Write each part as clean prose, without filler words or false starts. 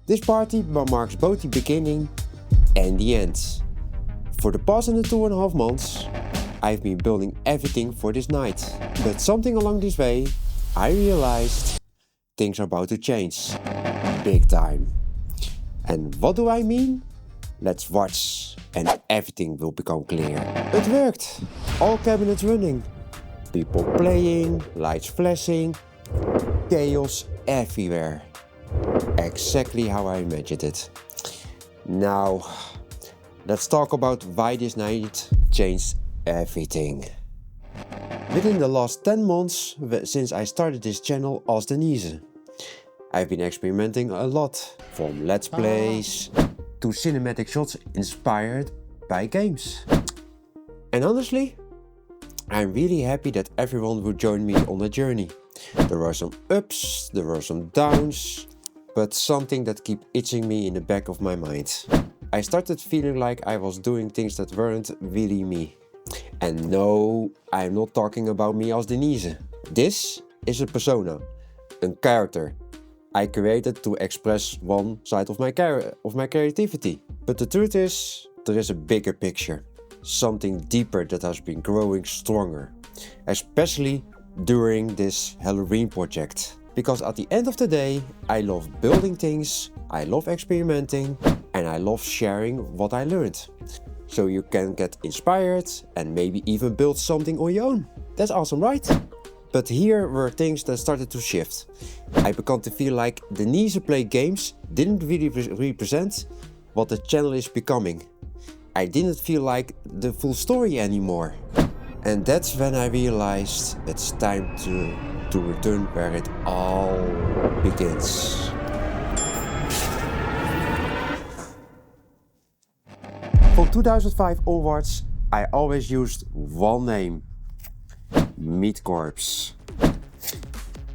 This party marks both the beginning and the end. For the past 2.5 months, I've been building everything for this night. But something along this way, I realized things are about to change. Big time. And what do I mean? Let's watch and everything will become clear. It worked! All cabinets running. People playing, lights flashing, chaos everywhere. Exactly how I imagined it. Now, let's talk about why this night changed everything. Within the last 10 months since I started this channel as Denise, I've been experimenting a lot, from let's plays to cinematic shots inspired by games. And honestly, I'm really happy that everyone would join me on the journey. There were some ups, there were some downs, but something that kept itching me in the back of my mind. I started feeling like I was doing things that weren't really me. And no, I'm not talking about me as Denise. This is a persona, a character I created to express one side of my creativity. But the truth is, there is a bigger picture. Something deeper that has been growing stronger. Especially during this Halloween project. Because at the end of the day, I love building things, I love experimenting, and I love sharing what I learned. So you can get inspired and maybe even build something on your own. That's awesome, right? But here were things that started to shift. I began to feel like Denise Play Games didn't really represent what the channel is becoming. I didn't feel like the full story anymore. And that's when I realized it's time to return where it all begins. From 2005 onwards, I always used one name. MeatCorps.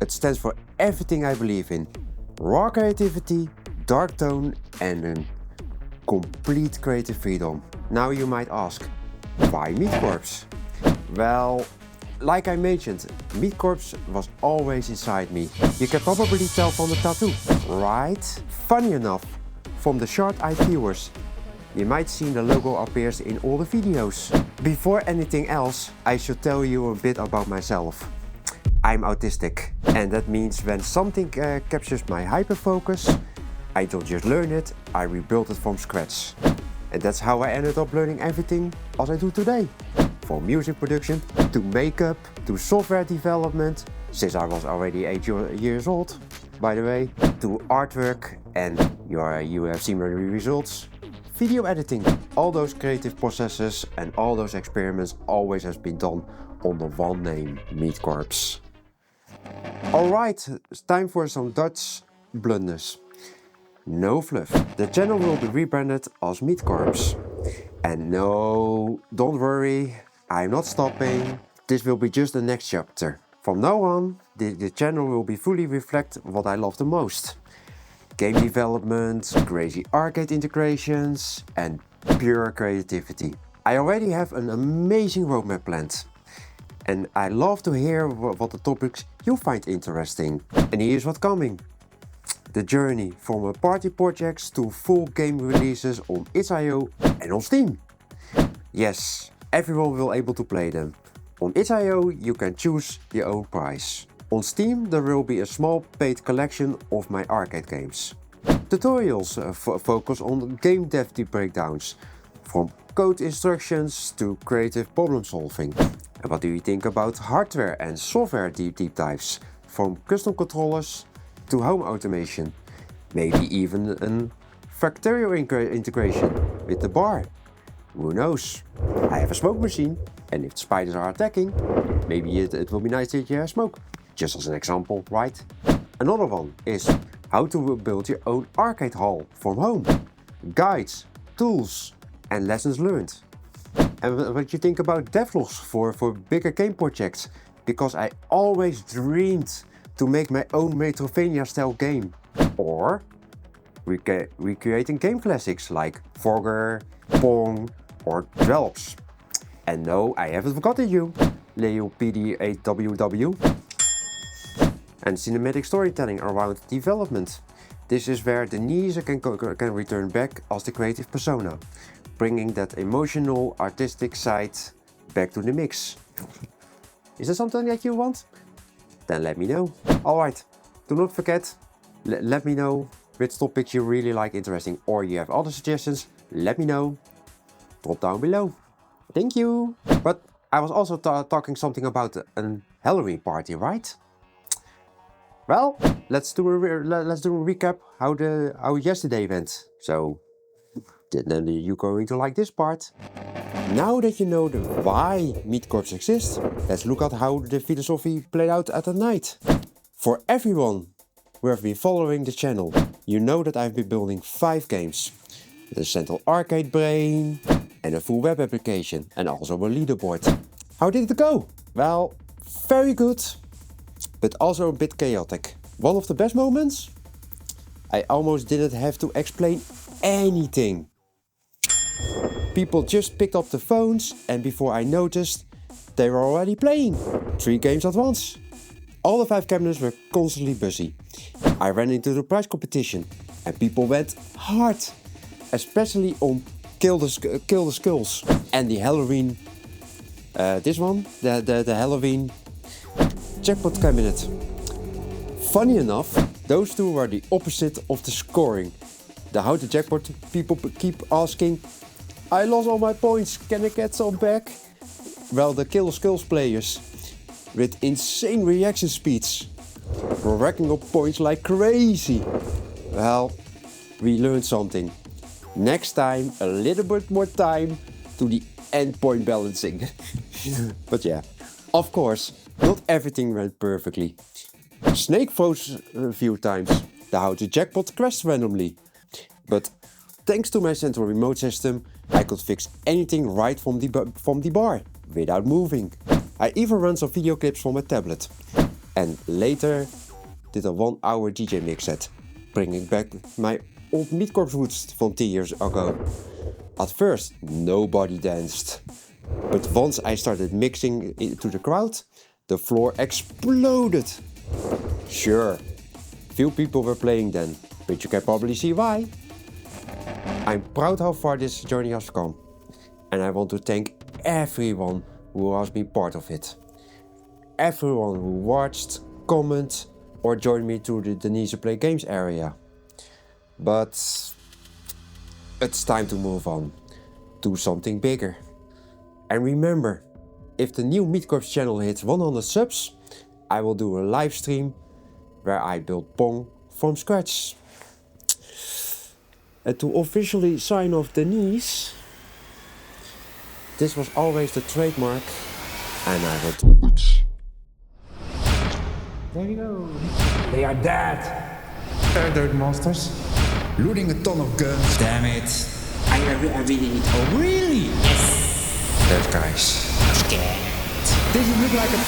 It stands for everything I believe in. Raw creativity, dark tone and a complete creative freedom. Now you might ask, why MeatCorps? Well, like I mentioned, MeatCorps was always inside me. You can probably tell from the tattoo, right? Funny enough, from the short-eyed viewers, you might see the logo appears in all the videos. Before anything else, I should tell you a bit about myself. I'm autistic, and that means when something captures my hyperfocus, I don't just learn it, I rebuild it from scratch. And that's how I ended up learning everything as I do today. From music production, to makeup, to software development, since I was already 8 years old, by the way, to artwork, and you have seen my results. Video editing, all those creative processes and all those experiments always has been done under one name, MeatCorps. Alright, it's time for some Dutch bluntness. No fluff, the channel will be rebranded as MeatCorps. And no, don't worry, I'm not stopping. This will be just the next chapter. From now on, the channel will be fully reflect what I love the most. Game development, crazy arcade integrations and pure creativity. I already have an amazing roadmap planned. And I love to hear what the topics you find interesting. And here's what's coming. The journey from party projects to full game releases on itch.io and on Steam. Yes, everyone will be able to play them. On itch.io you can choose your own price. On Steam there will be a small paid collection of my arcade games. Tutorials focus on game dev breakdowns, from code instructions to creative problem solving. And what do you think about hardware and software deep dives, from custom controllers to home automation, maybe even a Factorio integration with the bar. Who knows? I have a smoke machine, and if spiders are attacking, maybe it will be nice that you have smoke. Just as an example, right? Another one is how to build your own arcade hall from home. Guides, tools and lessons learned. And what you think about devlogs for bigger game projects? Because I always dreamed to make my own Metroidvania style game. Or recreating game classics like Frogger, Pong or Dwelps. And no, I haven't forgotten you, Leo PD8WW. And cinematic storytelling around development. This is where Denise can return back as the creative persona, bringing that emotional, artistic side back to the mix. Is that something that you want? Then let me know. Alright, do not forget, let me know which topics you really like interesting, or you have other suggestions, let me know. Drop down below. Thank you. But I was also talking something about a Halloween party, right? Well, let's do a recap how yesterday went. So then you're going to like this part. Now that you know why Meat Corps exists, let's look at how the philosophy played out at the night. For everyone who have been following the channel, you know that I've been building 5 games. The central arcade brain, and a full web application, and also a leaderboard. How did it go? Well, very good, but also a bit chaotic. One of the best moments? I almost didn't have to explain anything. People just picked up the phones, and before I noticed, they were already playing 3 games at once. All the 5 cabinets were constantly busy. I ran into the prize competition, and people went hard, especially on Kill the Skulls and the Halloween. This one, the Halloween jackpot cabinet. Funny enough, those 2 were the opposite of the scoring. The how to jackpot people keep asking, I lost all my points, can I get some back? Well, the Kill the Skulls players, with insane reaction speeds, were racking up points like crazy. Well, we learned something. Next time, a little bit more time to the endpoint balancing. But yeah, of course, not everything went perfectly. Snake froze a few times. The how to jackpot crashed randomly. But thanks to my central remote system, I could fix anything right from the bar, without moving. I even ran some video clips from my tablet. And later did a 1-hour DJ mix set, bringing back my old Meat Corps roots from 10 years ago. At first, nobody danced. But once I started mixing into the crowd, the floor exploded. Sure, few people were playing then, but you can probably see why. I'm proud how far this journey has come, and I want to thank everyone who has been part of it. Everyone who watched, commented, or joined me to the Denise Play Games area. But it's time to move on to something bigger. And remember, if the new Meat Corps channel hits 100 subs, I will do a live stream where I build Pong from scratch. And to officially sign off Denise, this was always the trademark, and I will do it. There you go. They are dead. Dirt monsters. Looting a ton of guns. Damn it. I really need. Oh, really? Yes. That guys. I'm scared. Does it look like a